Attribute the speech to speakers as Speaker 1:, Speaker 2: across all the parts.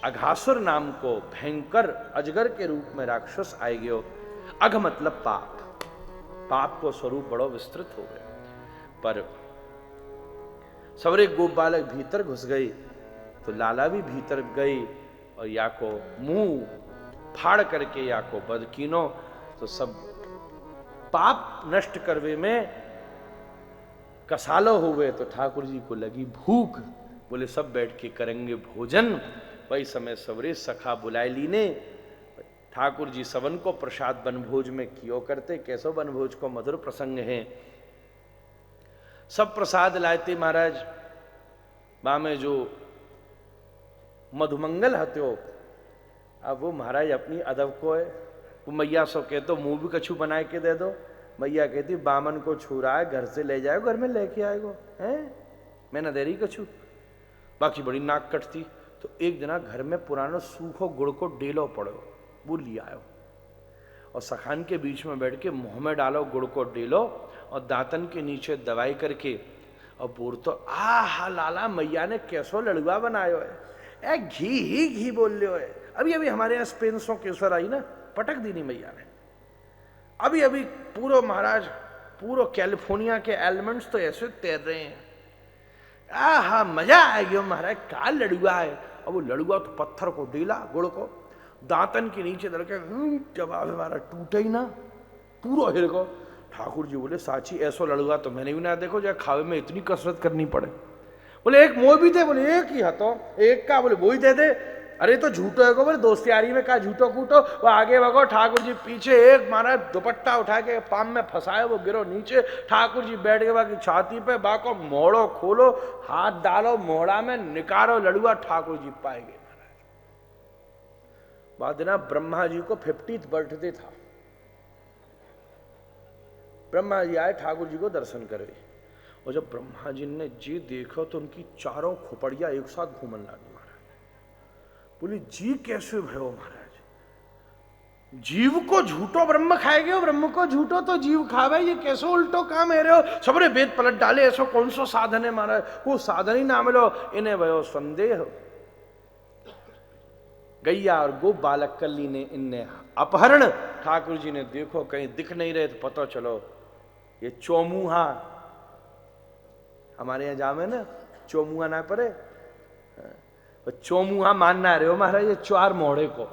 Speaker 1: अघासुर नाम को भयंकर अजगर के रूप में राक्षस आए गयो। अघ मतलब पाप, पाप को स्वरूप बड़ो विस्तृत हो गए। पर सवरे गोप बालक भीतर घुस गई तो लाला भी भीतर गई और या को मुंह फाड़ करके या को बदकीनो, तो सब पाप नष्ट करवे में कसालो हुए। तो ठाकुर जी को लगी भूख, बोले सब बैठ के करेंगे भोजन। वही समय सवरे सखा बुलाए लीने। ठाकुर जी सवन को प्रसाद बनभोज में कियो करते, कैसो बनभोज को मधुर प्रसंग है। सब प्रसाद लायते महाराज, बा में जो मधुमंगल हत्यो। अब वो महाराज अपनी अदब को है, वो मैया सो कह तो मुंह भी कछु बनाए के दे दो। मैया कहती बामन को छू रहा है, घर से ले जाए, घर में लेके आएगो हैं, मैं न दे रही कछु। बाकी बड़ी नाक कटती। तो एक जना घर में पुरानो सूखो गुड़ को डेलो पड़ो, वो लिया आयो और सखान के बीच में बैठ के मुंह में डालो गुड़ को डेलो और दांतन के नीचे दवाई करके और बोर तो आहा लाला मैया ने कैसो लड़ुआ बनायो है, घी ही घी बोल लियो है। अभी अभी हमारे यहाँ स्पेंसों केसर आई ना, पटक दी नहीं मैया ने। अभी अभी पूरा महाराज पूरा कैलिफोर्निया के एलिमेंट्स तो ऐसे तैर रहे हैं। आहा मजा आ गया महाराज, का लड़ुआ है। अब वो लड़ुआ तो पत्थर को डेला गुड़ को दांतन के नीचे दल के जवाब हमारा टूटे ही ना, पूरा हिल को। ठाकुर जी बोले साची ऐसो लड़ुआ तो मैंने भी ना देखो, जो खावे में इतनी कसरत करनी पड़े। बोले एक मोह भी थे, बोले एक ही हतो, एक का, बोले वो ही दे दे। अरे तो झूठो है को, बोले दोस्ती यारी में का झूठो कूटो। वो आगे भगो, ठाकुर जी पीछे, एक मारा दुपट्टा उठा के पाम में फंसाए, वो गिरो नीचे। ठाकुर जी बैठ के बाकी छाती पे, बाको मोड़ो खोलो, हाथ डालो मोड़ा में, निकारो लड़ुआ, ठाकुर जी पाएंगे महाराज। बाद ना ब्रह्मा जी को 50th बर्थडे था। ब्रह्मा जी आए ठाकुर जी को दर्शन करे, और जब ब्रह्मा जी ने जी देखो तो उनकी चारों खोपड़िया एक साथ घूमन लगी। बोली जी कैसे भयो महाराज, जीव को झूठो ब्रह्म खाएगे, ब्रह्म को झूठो तो जीव खावे, ये कैसो उल्टो काम है रहे हो। सबरे वेद पलट डाले, ऐसो कौन सो साधन है महाराज, वो साधन ही ना मिलो। इन्हें भयो संदेह। गैया और गो बालक कल्ली ने इनने अपहरण। ठाकुर जी ने देखो कहीं दिख नहीं रहे तो पता चलो ये चौमुहा, हमारे यहां जामे ना चौमुहा ना पड़े, चौमुहा मानना रहे हो महाराज, ये चार मोड़े को।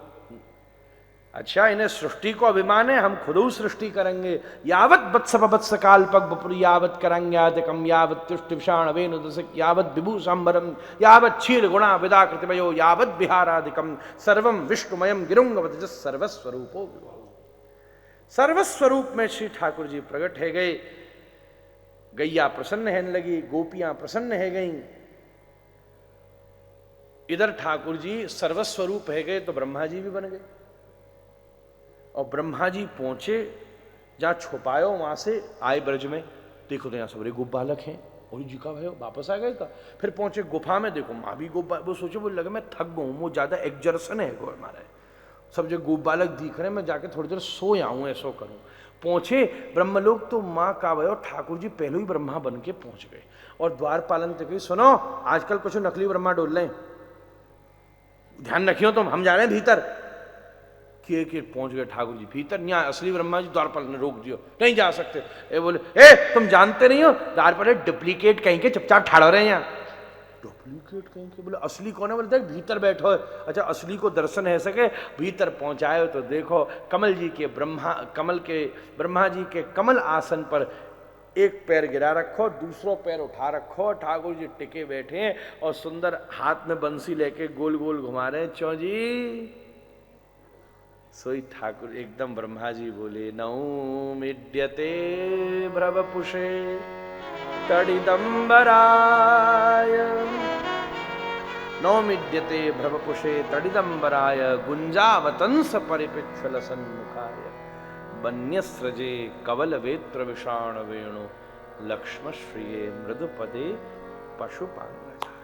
Speaker 1: अच्छा इन्हें सृष्टि को अभिमान है, हम खुद सृष्टि करेंगे। यावत वत्स वत्स काल पग बपुर यावत करंग्यादिकम यावत तुष्ट विषाण वेणुदसक यावत विभूषांबरम यावत क्षीर गुणा विदा कृतिमयो यावत विहारादिकम सर्वम विष्णुमयम गिरुंगवत सर्वस्वरूपो विभो। सर्वस्वरूप में श्री ठाकुर जी प्रकट है गए। गैया प्रसन्न है लगी, गोपियां प्रसन्न है गई। इधर ठाकुर जी सर्वस्वरूप है गए तो ब्रह्मा जी भी बन गए। और ब्रह्मा जी पहुंचे जहां छुपायो, वहां से आए ब्रज में। देखो तो यहां सबरे गोप बालक हैं, और जी का भाई वापस आ गए का। फिर पहुंचे गुफा में, देखो माँ भी गोप, वो सोचे वो लगे मैं थक गऊ, वो ज्यादा एक्जर्सन है गो हमारा, सब जो गोप बालक दिख रहे हैं, मैं जाके थोड़ी देर सो आऊं, ऐसो करूं। पहुंचे ब्रह्मलोक तो माँ का भयो ठाकुर जी पहले ही ब्रह्मा बन के पहुंच गए। और द्वारपालन तक ही सुनो, आजकल कुछ नकली ब्रह्मा डोल रहे, ध्यान रखियो तुम, हम जा रहे हैं भीतर। कि पहुंच गए ठाकुर जी भीतर, यहाँ असली ब्रह्मा जी द्वारपाल ने रोक दियो, नहीं जा सकते। ए बोले ए तुम जानते नहीं हो द्वारपाल डुप्लीकेट कहीं के, चुपचाप ठाड़ो रहे यहाँ। डुप्लीकेट कहीं के, बोले असली कौन है, बोलते भीतर बैठो। अच्छा असली को दर्शन है सके, भीतर पहुंचाए तो देखो कमल जी के ब्रह्मा जी के कमल आसन पर एक पैर गिरा रखो, दूसरो पैर उठा रखो, ठाकुर जी टिके बैठे हैं और सुंदर हाथ में बंसी लेके गोल गोल घुमा रहे हैं। चौ जी सोई ठाकुर एकदम ब्रह्मा जी बोले नौमिड्यते भ्रवपुषे तडिदंबराय, नौमिड्यते भ्रवपुषे तडिदंबराय गुंजावतंस परिपिच्छल सन्मुखाय वन्यस्रजे कवल वेत्र विषाण वेणु लक्ष्म श्रिये मृदुपदे पशुपांगजाय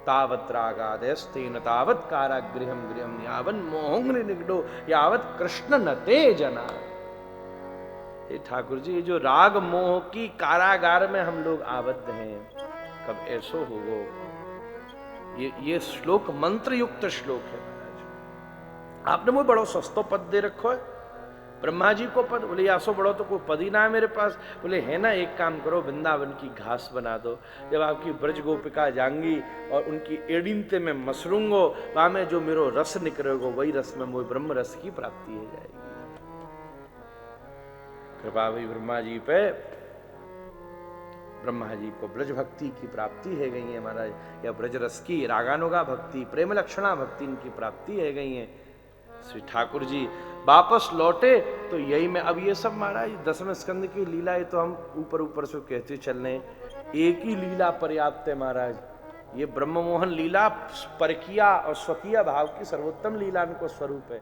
Speaker 1: तावत रागादस्तेन तावत कारागृहम गृहम यावन मोहंग्रि निगडो यावत कृष्ण नते जना। ये ठाकुर जी जो राग मोह की कारागार में हम लोग आबद्ध हैं, कब ऐसो होगो ये श्लोक मंत्र युक्त श्लोक है महाराज। आपने मुझे बड़ो सस्तो पद दे रखो है, ब्रह्मा जी को पद। बोले आसो बड़ो तो कोई पद ही ना है मेरे पास। बोले है ना, एक काम करो, वृंदावन की घास बना दो। जब आपकी ब्रज गोपिका जाएंगी और उनकी एड़ीनते में मसरूंगो, वहां में जो मेरो रस निकलेगो, वही रस में मुझे ब्रह्म रस की प्राप्ति हो जाएगी। कृपा हुई ब्रह्मा जी पे, ब्रह्मा जी को ब्रज भक्ति की प्राप्ति है गई है महाराज, या ब्रज रस की रागानुगा भक्ति, प्रेम लक्षणा भक्ति इनकी प्राप्ति है गई है। श्री ठाकुर जी वापस लौटे तो यही में अब ये सब महाराज 10वें स्कंद की लीला है, तो हम ऊपर ऊपर से कहते चल रहे, एक ही लीला पर्याप्त है महाराज। ये ब्रह्ममोहन लीला परकिया और स्वकीय भाव की सर्वोत्तम लीला इनको स्वरूप है।